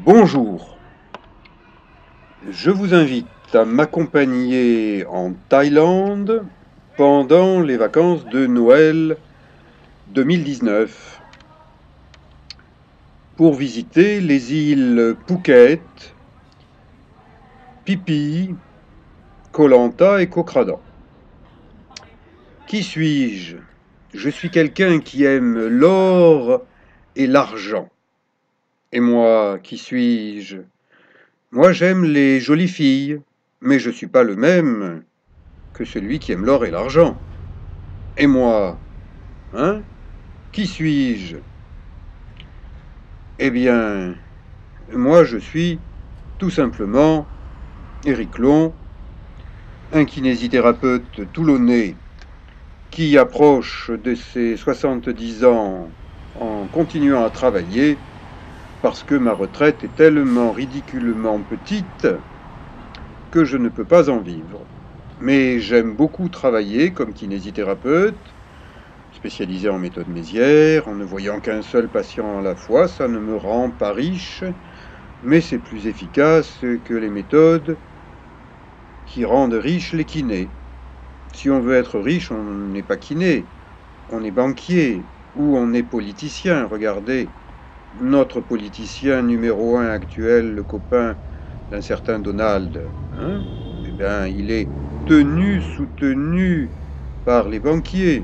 Bonjour, je vous invite à m'accompagner en Thaïlande pendant les vacances de Noël 2019 pour visiter les îles Phuket, Phi Phi, Koh Lanta et Koh Kradan. Qui suis-je? Je suis quelqu'un qui aime l'or et l'argent. Et moi, qui suis-je? Moi, j'aime les jolies filles, mais je ne suis pas le même que celui qui aime l'or et l'argent. Et moi, hein? Qui suis-je? Eh bien, moi je suis tout simplement Éric Long, un kinésithérapeute toulonnais qui approche de ses 70 ans en continuant à travailler parce que ma retraite est tellement ridiculement petite que je ne peux pas en vivre. Mais j'aime beaucoup travailler comme kinésithérapeute, spécialisé en méthode Mézières, en ne voyant qu'un seul patient à la fois. Ça ne me rend pas riche, mais c'est plus efficace que les méthodes qui rendent riches les kinés. Si on veut être riche, on n'est pas kiné, on est banquier ou on est politicien. Regardez, notre politicien numéro un actuel, le copain d'un certain Donald, hein, eh bien, il est soutenu par les banquiers.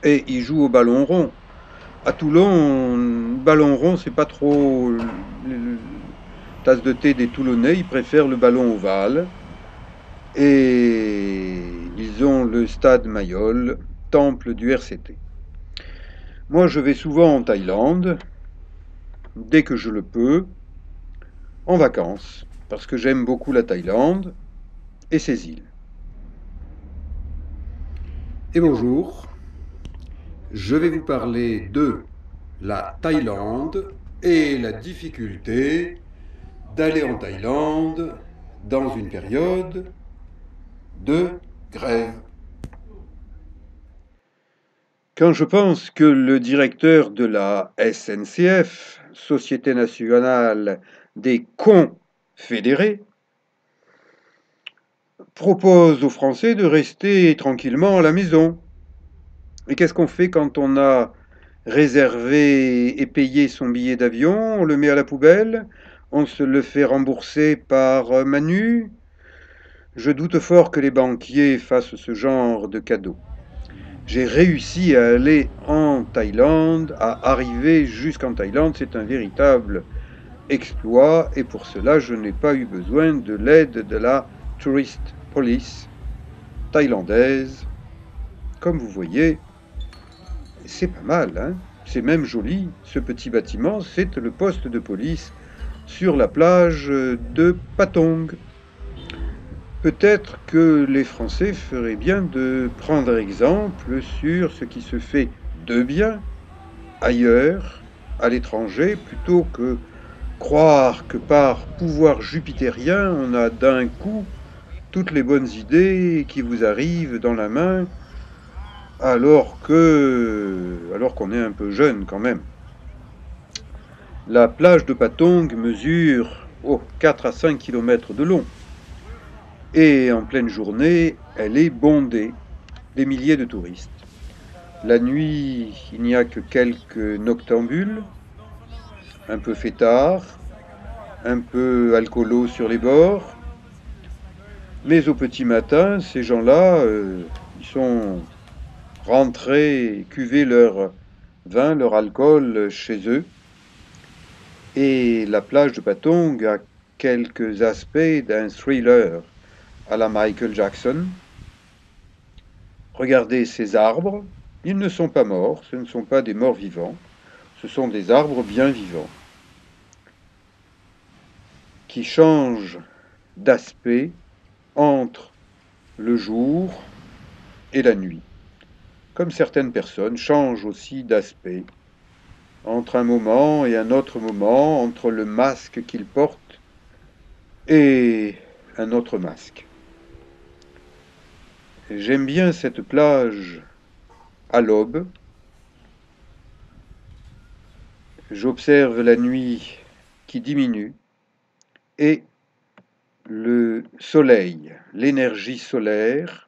Et il joue au ballon rond. À Toulon, ballon rond, c'est pas trop tasse de thé des Toulonnais, ils préfèrent le ballon ovale. Et ils ont le stade Mayol, temple du RCT. Moi, je vais souvent en Thaïlande, dès que je le peux, en vacances, parce que j'aime beaucoup la Thaïlande et ses îles. Et bonjour, je vais vous parler de la Thaïlande et la difficulté d'aller en Thaïlande dans une période de grève. Quand je pense que le directeur de la SNCF, Société nationale des confédérés, propose aux Français de rester tranquillement à la maison. Et qu'est-ce qu'on fait quand on a réservé et payé son billet d'avion? On le met à la poubelle? On se le fait rembourser par Manu? Je doute fort que les banquiers fassent ce genre de cadeau. J'ai réussi à aller en Thaïlande, à arriver jusqu'en Thaïlande. C'est un véritable exploit et pour cela, je n'ai pas eu besoin de l'aide de la Tourist Police thaïlandaise. Comme vous voyez, c'est pas mal, hein? C'est même joli. Ce petit bâtiment, c'est le poste de police sur la plage de Patong. Peut-être que les Français feraient bien de prendre exemple sur ce qui se fait de bien ailleurs, à l'étranger, plutôt que croire que par pouvoir jupitérien, on a d'un coup toutes les bonnes idées qui vous arrivent dans la main, alors qu'on est un peu jeune quand même. La plage de Patong mesure 4 à 5 km de long. Et en pleine journée, elle est bondée, des milliers de touristes. La nuit, il n'y a que quelques noctambules, un peu fêtards, un peu alcoolos sur les bords. Mais au petit matin, ces gens-là, ils sont rentrés cuver leur vin, leur alcool chez eux. Et la plage de Patong a quelques aspects d'un thriller à la Michael Jackson. Regardez ces arbres, ils ne sont pas morts, ce ne sont pas des morts vivants, ce sont des arbres bien vivants qui changent d'aspect entre le jour et la nuit. Comme certaines personnes changent aussi d'aspect entre un moment et un autre moment, entre le masque qu'ils portent et un autre masque. J'aime bien cette plage à l'aube. J'observe la nuit qui diminue et le soleil, l'énergie solaire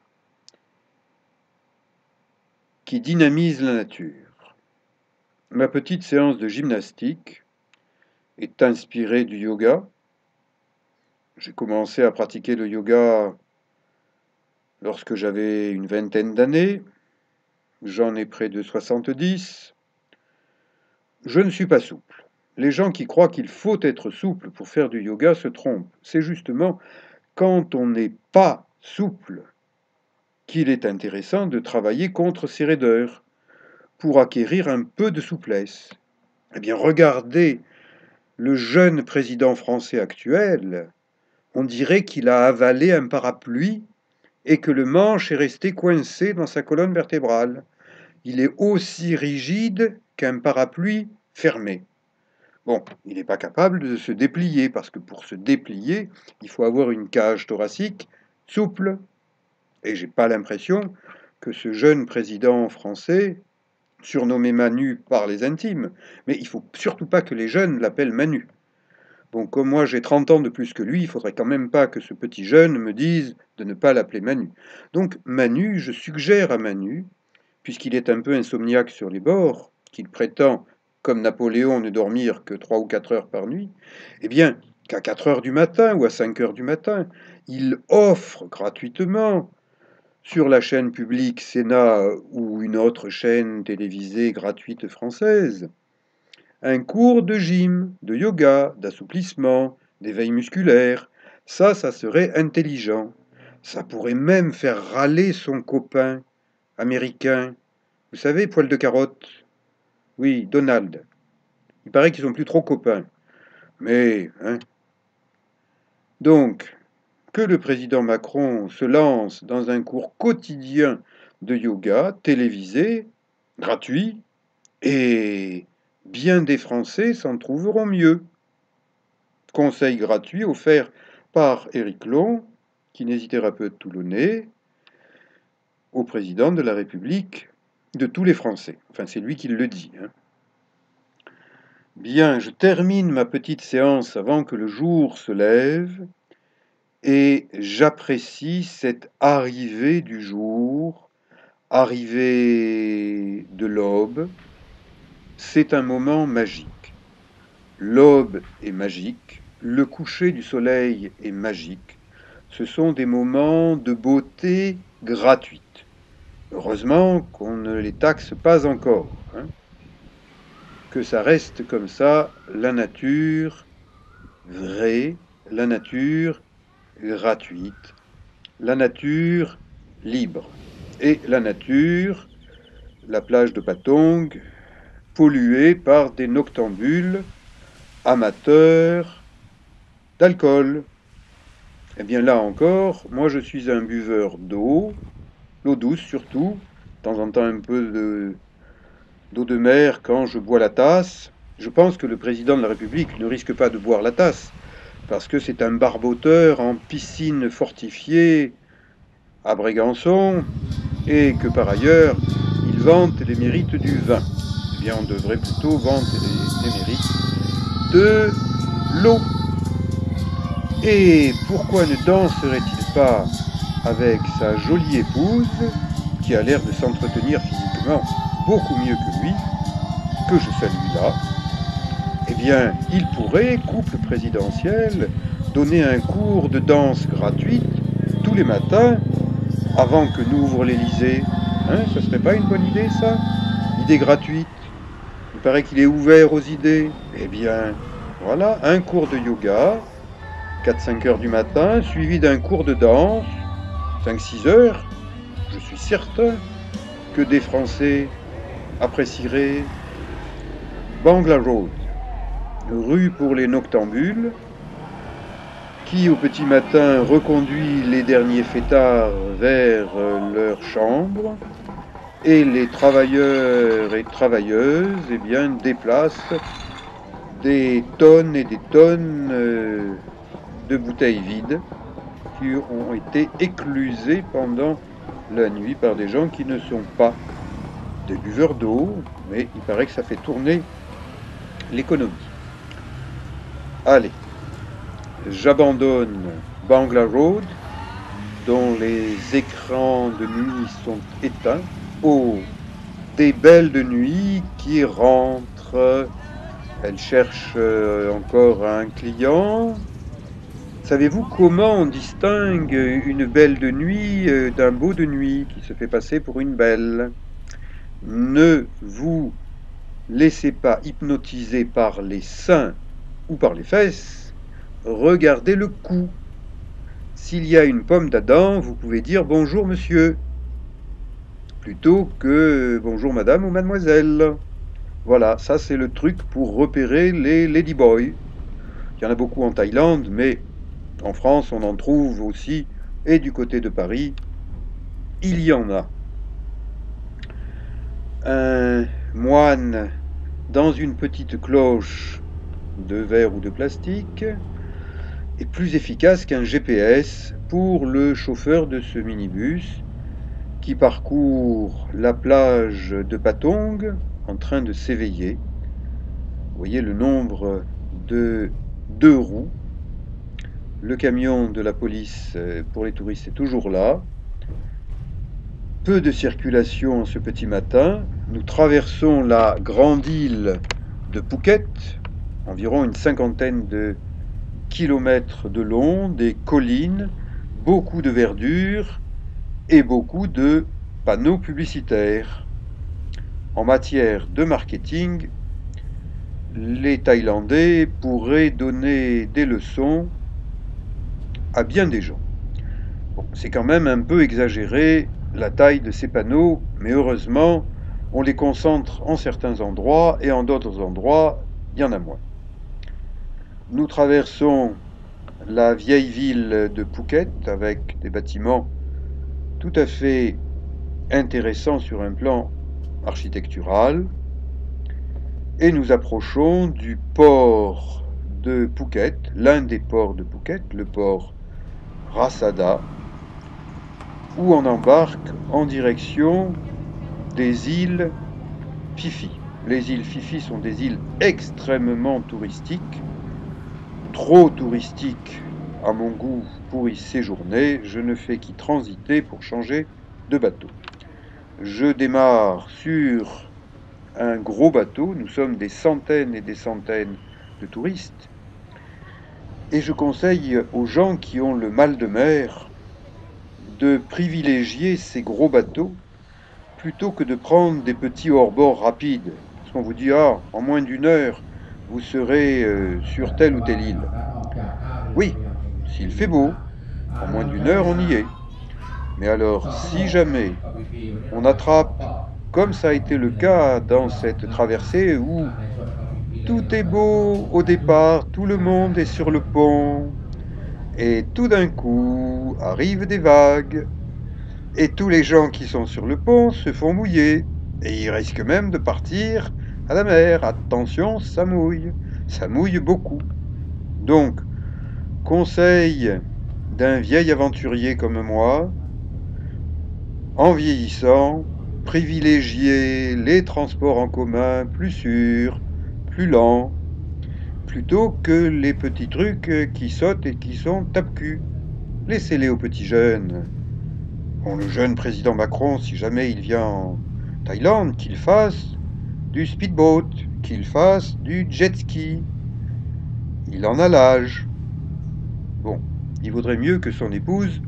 qui dynamise la nature. Ma petite séance de gymnastique est inspirée du yoga. J'ai commencé à pratiquer le yoga lorsque j'avais une vingtaine d'années. J'en ai près de 70. Je ne suis pas souple. Les gens qui croient qu'il faut être souple pour faire du yoga se trompent. C'est justement quand on n'est pas souple qu'il est intéressant de travailler contre ses raideurs pour acquérir un peu de souplesse. Eh bien, regardez le jeune président français actuel. On dirait qu'il a avalé un parapluie et que le manche est resté coincé dans sa colonne vertébrale. Il est aussi rigide qu'un parapluie fermé. Bon, il n'est pas capable de se déplier, parce que pour se déplier, il faut avoir une cage thoracique souple. Et j'ai pas l'impression que ce jeune président français, surnommé Manu par les intimes, mais il faut surtout pas que les jeunes l'appellent Manu. Bon, comme moi j'ai 30 ans de plus que lui, il faudrait quand même pas que ce petit jeune me dise de ne pas l'appeler Manu. Donc Manu, je suggère à Manu, puisqu'il est un peu insomniaque sur les bords, qu'il prétend, comme Napoléon, ne dormir que 3 ou 4 heures par nuit, eh bien, qu'à 4 heures du matin ou à 5 heures du matin, il offre gratuitement sur la chaîne publique Sénat ou une autre chaîne télévisée gratuite française, un cours de gym, de yoga, d'assouplissement, d'éveil musculaire. Ça serait intelligent. Ça pourrait même faire râler son copain américain. Vous savez, poil de carotte. Oui, Donald. Il paraît qu'ils sont plus trop copains. Mais, hein. Donc, que le président Macron se lance dans un cours quotidien de yoga télévisé, gratuit, et bien des Français s'en trouveront mieux. Conseil gratuit offert par Éric Long, kinésithérapeute toulonnais, au président de la République de tous les Français. Enfin, c'est lui qui le dit. Hein. Bien, je termine ma petite séance avant que le jour se lève et j'apprécie cette arrivée du jour, arrivée de l'aube. C'est un moment magique. L'aube est magique, le coucher du soleil est magique. Ce sont des moments de beauté gratuite. Heureusement qu'on ne les taxe pas encore. Hein. Que ça reste comme ça, la nature vraie, la nature gratuite, la nature libre. Et la nature, la plage de Patong, polluée par des noctambules amateurs d'alcool. Eh bien là encore, moi je suis un buveur d'eau, l'eau douce surtout, de temps en temps un peu d'eau de mer quand je bois la tasse. Je pense que le président de la République ne risque pas de boire la tasse, parce que c'est un barboteur en piscine fortifiée à Brégançon, et que par ailleurs, il vante les mérites du vin. Eh bien, on devrait plutôt vanter les mérites de l'eau. Et pourquoi ne danserait-il pas avec sa jolie épouse, qui a l'air de s'entretenir physiquement beaucoup mieux que lui, que je salue là? Eh bien, il pourrait, couple présidentiel, donner un cours de danse gratuite tous les matins avant que n'ouvre l'Élysée. Hein, ce serait pas une bonne idée, ça? Idée gratuite. Il paraît qu'il est ouvert aux idées. Eh bien, voilà, un cours de yoga, 4-5 heures du matin, suivi d'un cours de danse, 5-6 heures. Je suis certain que des Français apprécieraient Bangla Road, rue pour les noctambules, qui au petit matin reconduit les derniers fêtards vers leur chambre, et les travailleurs et travailleuses eh bien, déplacent des tonnes et des tonnes de bouteilles vides qui ont été éclusées pendant la nuit par des gens qui ne sont pas des buveurs d'eau, mais il paraît que ça fait tourner l'économie. Allez, j'abandonne Bangla Road, dont les écrans de nuit sont éteints. Oh, des belles de nuit qui rentrent. Elle cherche encore un client. Savez-vous comment on distingue une belle de nuit d'un beau de nuit qui se fait passer pour une belle? Ne vous laissez pas hypnotiser par les seins ou par les fesses. Regardez le cou. S'il y a une pomme d'Adam, vous pouvez dire bonjour monsieur, plutôt que bonjour madame ou mademoiselle. Voilà, ça c'est le truc pour repérer les ladyboys. Il y en a beaucoup en Thaïlande, mais en France on en trouve aussi, et du côté de Paris, il y en a. Un moine dans une petite cloche de verre ou de plastique est plus efficace qu'un GPS pour le chauffeur de ce minibus qui parcourt la plage de Patong en train de s'éveiller. Vous voyez le nombre de deux roues. Le camion de la police pour les touristes est toujours là. Peu de circulation ce petit matin. Nous traversons la grande île de Phuket, environ une cinquantaine de kilomètres de long, des collines, beaucoup de verdure et beaucoup de panneaux publicitaires. En matière de marketing, les Thaïlandais pourraient donner des leçons à bien des gens. Bon, c'est quand même un peu exagéré la taille de ces panneaux, mais heureusement, on les concentre en certains endroits et en d'autres endroits, il y en a moins. Nous traversons la vieille ville de Phuket avec des bâtiments tout à fait intéressants sur un plan architectural et nous approchons du port de Phuket, l'un des ports de Phuket, le port Rasada, où on embarque en direction des îles Phi Phi. Les îles Phi Phi sont des îles extrêmement touristiques, trop touristiques à mon goût pour y séjourner. Je ne fais qu'y transiter pour changer de bateau. Je démarre sur un gros bateau, nous sommes des centaines et des centaines de touristes, et je conseille aux gens qui ont le mal de mer de privilégier ces gros bateaux plutôt que de prendre des petits hors-bord rapides. Parce qu'on vous dit, ah, en moins d'une heure, vous serez sur telle ou telle île. Oui, s'il fait beau, en moins d'une heure, on y est. Mais alors, si jamais on attrape, comme ça a été le cas dans cette traversée où tout est beau au départ, tout le monde est sur le pont, et tout d'un coup arrivent des vagues, et tous les gens qui sont sur le pont se font mouiller, et ils risquent même de partir à la mer. Attention, ça mouille beaucoup. Donc, conseil d'un vieil aventurier comme moi, en vieillissant, privilégiez les transports en commun plus sûrs, plus lents, plutôt que les petits trucs qui sautent et qui sont tape-cul. Laissez-les aux petits jeunes. Bon, le jeune président Macron, si jamais il vient en Thaïlande, qu'il fasse du speedboat, qu'il fasse du jet ski. Il en a l'âge. Bon, il vaudrait mieux que son épouse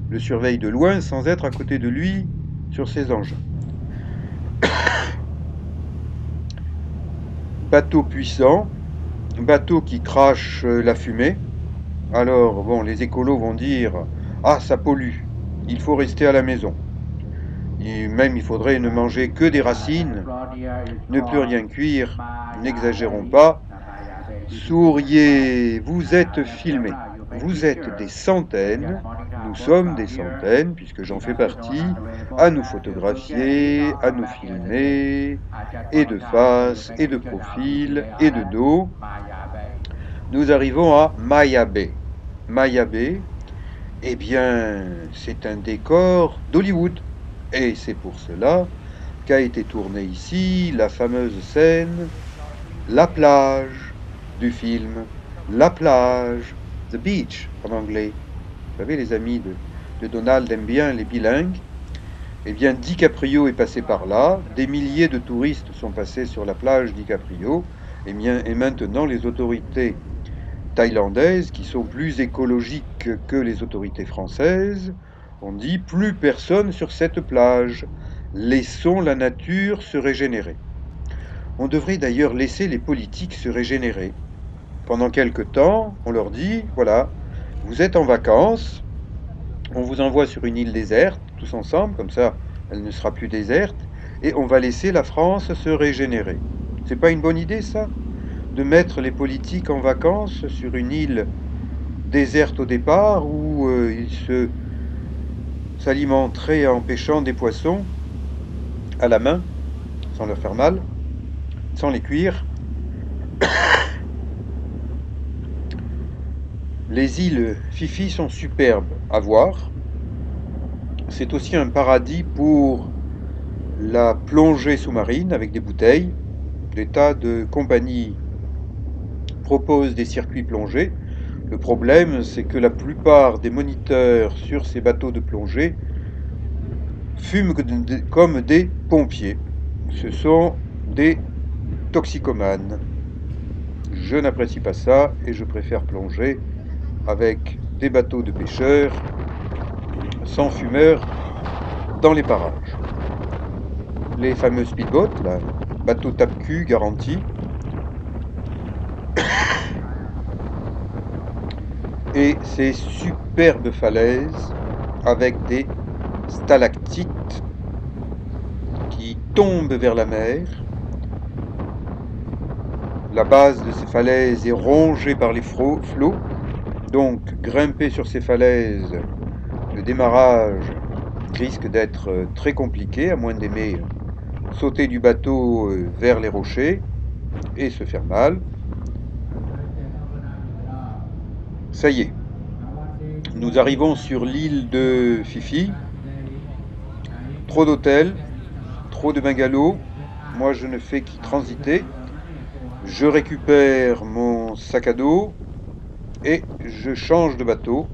le surveille de loin sans être à côté de lui sur ses engins. Bateau puissant, bateau qui crache la fumée. Alors, bon, les écolos vont dire « Ah, ça pollue, il faut rester à la maison ». Et même, il faudrait ne manger que des racines, ne plus rien cuire, n'exagérons pas. Souriez, vous êtes filmés, vous êtes des centaines, nous sommes des centaines, puisque j'en fais partie, à nous photographier, à nous filmer, et de face, et de profil, et de dos. Nous arrivons à Maya Bay. Maya Bay, eh bien, c'est un décor d'Hollywood. Et c'est pour cela qu'a été tournée ici la fameuse scène La plage du film La plage, the beach en anglais. Vous savez, les amis de Donald aiment bien les bilingues. Eh bien, DiCaprio est passé par là. Des milliers de touristes sont passés sur la plage DiCaprio. Et maintenant, les autorités thaïlandaises, qui sont plus écologiques que les autorités françaises, ont dit plus personne sur cette plage. Laissons la nature se régénérer. On devrait d'ailleurs laisser les politiques se régénérer. Pendant quelque temps, on leur dit, voilà, vous êtes en vacances, on vous envoie sur une île déserte, tous ensemble, comme ça elle ne sera plus déserte, et on va laisser la France se régénérer. C'est pas une bonne idée ça? De mettre les politiques en vacances sur une île déserte au départ où ils s'alimenteraient en pêchant des poissons à la main, sans leur faire mal, sans les cuire. Les îles Fifi sont superbes à voir. C'est aussi un paradis pour la plongée sous-marine avec des bouteilles. Des tas de compagnies proposent des circuits plongés. Le problème, c'est que la plupart des moniteurs sur ces bateaux de plongée fument comme des pompiers. Ce sont des toxicomanes. Je n'apprécie pas ça et je préfère plonger avec des bateaux de pêcheurs sans fumeurs dans les parages. Les fameux speedboats, là, bateaux tape-cul garantis, et ces superbes falaises avec des stalactites qui tombent vers la mer. La base de ces falaises est rongée par les flots, donc grimper sur ces falaises, le démarrage risque d'être très compliqué, à moins d'aimer sauter du bateau vers les rochers et se faire mal. Ça y est, nous arrivons sur l'île de Fifi. Trop d'hôtels, trop de bungalows. Moi, je ne fais qu'y transiter. Je récupère mon sac à dos et je change de bateau.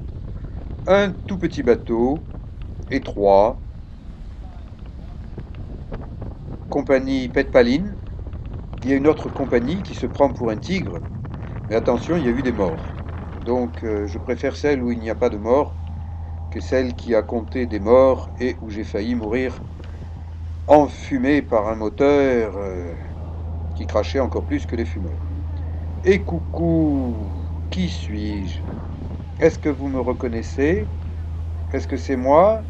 Un tout petit bateau, étroit, compagnie Petpaline. Il y a une autre compagnie qui se prend pour un tigre, mais attention, il y a eu des morts. Donc je préfère celle où il n'y a pas de morts que celle qui a compté des morts et où j'ai failli mourir enfumé par un moteur qui crachait encore plus que les fumeurs. Et coucou, qui suis-je? Est-ce que vous me reconnaissez? Est-ce que c'est moi?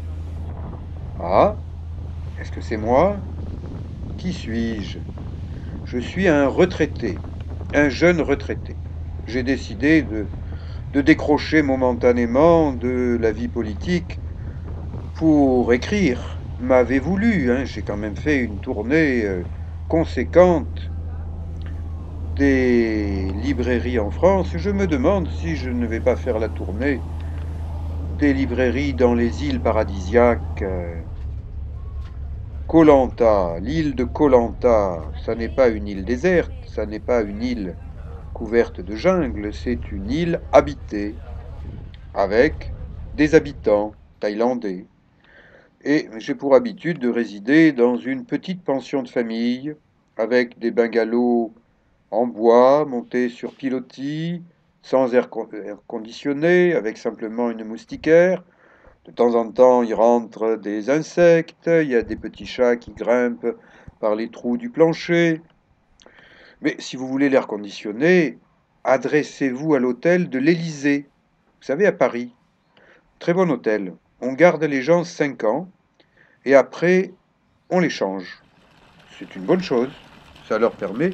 Ah, est-ce que c'est moi? Qui suis-je? Je suis un retraité, un jeune retraité. J'ai décidé de décrocher momentanément de la vie politique pour écrire. M'avez-vous lu, hein? J'ai quand même fait une tournée conséquente des librairies en France. Je me demande si je ne vais pas faire la tournée des librairies dans les îles paradisiaques. Koh Lanta, l'île de Koh Lanta, ça n'est pas une île déserte, ça n'est pas une île couverte de jungle, c'est une île habitée, avec des habitants thaïlandais. Et j'ai pour habitude de résider dans une petite pension de famille, avec des bungalows en bois, montés sur pilotis, sans air conditionné, avec simplement une moustiquaire. De temps en temps, il rentre des insectes, il y a des petits chats qui grimpent par les trous du plancher. Mais si vous voulez l'air conditionné, adressez-vous à l'hôtel de l'Élysée. Vous savez, à Paris. Très bon hôtel. On garde les gens 5 ans et après, on les change. C'est une bonne chose. Ça leur permet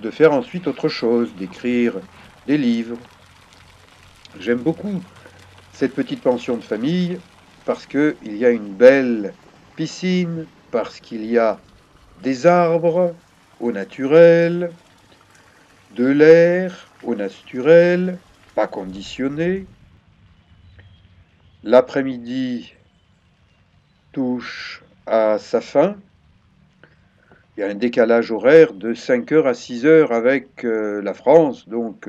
de faire ensuite autre chose, d'écrire des livres. J'aime beaucoup cette petite pension de famille parce qu'il y a une belle piscine, parce qu'il y a des arbres au naturel, de l'air au naturel, pas conditionné. L'après-midi touche à sa fin. Il y a un décalage horaire de 5 heures à 6 heures avec la France, donc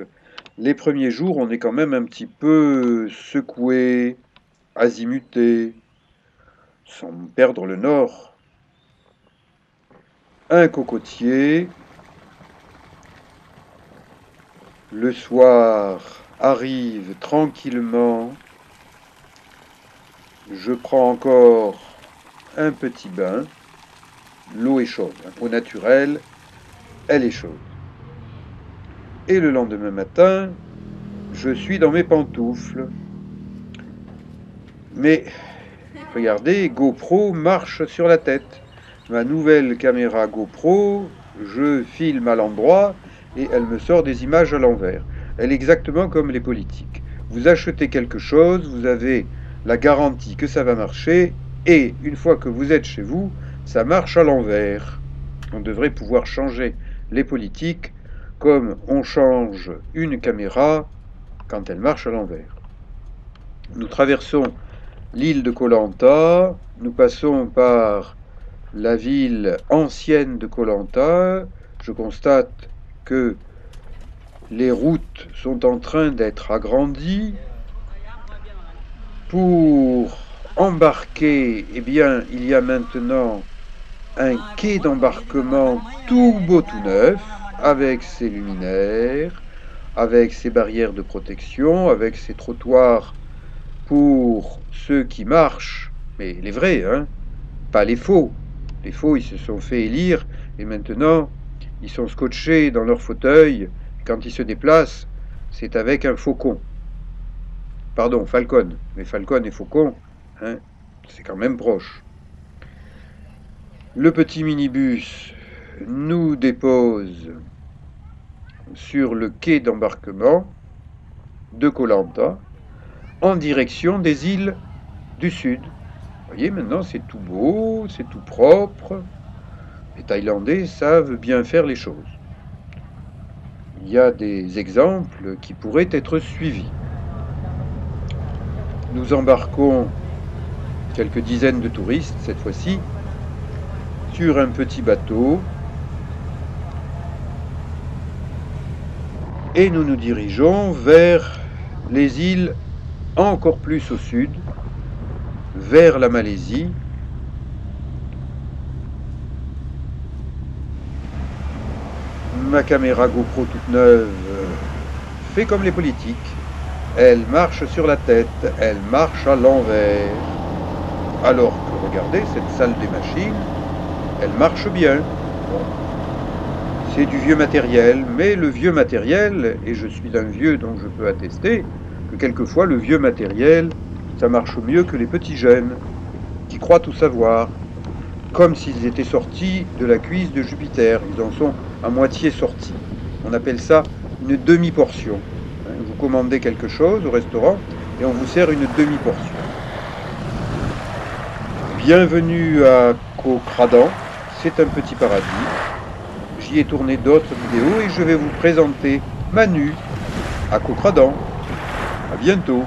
Les premiers jours, on est quand même un petit peu secoué, azimuté, sans perdre le nord. Un cocotier. Le soir arrive tranquillement. Je prends encore un petit bain. L'eau est chaude. Au naturel, elle est chaude. Et le lendemain matin, je suis dans mes pantoufles. Mais regardez, GoPro marche sur la tête. Ma nouvelle caméra GoPro, je filme à l'endroit et elle me sort des images à l'envers. Elle est exactement comme les politiques. Vous achetez quelque chose, vous avez la garantie que ça va marcher et une fois que vous êtes chez vous, ça marche à l'envers. On devrait pouvoir changer les politiques comme on change une caméra quand elle marche à l'envers. Nous traversons l'île de Koh Lanta, nous passons par la ville ancienne de Koh Lanta. Je constate que les routes sont en train d'être agrandies. Pour embarquer, eh bien, il y a maintenant un quai d'embarquement tout beau tout neuf, avec ses luminaires, avec ses barrières de protection, avec ses trottoirs pour ceux qui marchent, mais les vrais, hein, pas les faux. Les faux, ils se sont fait élire et maintenant, ils sont scotchés dans leur fauteuil. Quand ils se déplacent, c'est avec un faucon. Pardon, Falcon. Mais Falcon et faucon, hein, c'est quand même proche. Le petit minibus nous dépose sur le quai d'embarquement de Koh Lanta en direction des îles du sud. Vous voyez, maintenant c'est tout beau, c'est tout propre. Les Thaïlandais savent bien faire les choses. Il y a des exemples qui pourraient être suivis. Nous embarquons quelques dizaines de touristes cette fois-ci sur un petit bateau et nous nous dirigeons vers les îles encore plus au sud, vers la Malaisie. Ma caméra GoPro toute neuve fait comme les politiques. Elle marche sur la tête, elle marche à l'envers. Alors que, regardez, cette salle des machines, elle marche bien. Bon. C'est du vieux matériel, mais le vieux matériel, et je suis un vieux donc je peux attester, que quelquefois le vieux matériel, ça marche mieux que les petits jeunes, qui croient tout savoir, comme s'ils étaient sortis de la cuisse de Jupiter. Ils en sont à moitié sortis. On appelle ça une demi-portion. Vous commandez quelque chose au restaurant et on vous sert une demi-portion. Bienvenue à Koh Kradan, c'est un petit paradis. J'y ai tourné d'autres vidéos et je vais vous présenter Manu à Koh Kradan. À bientôt.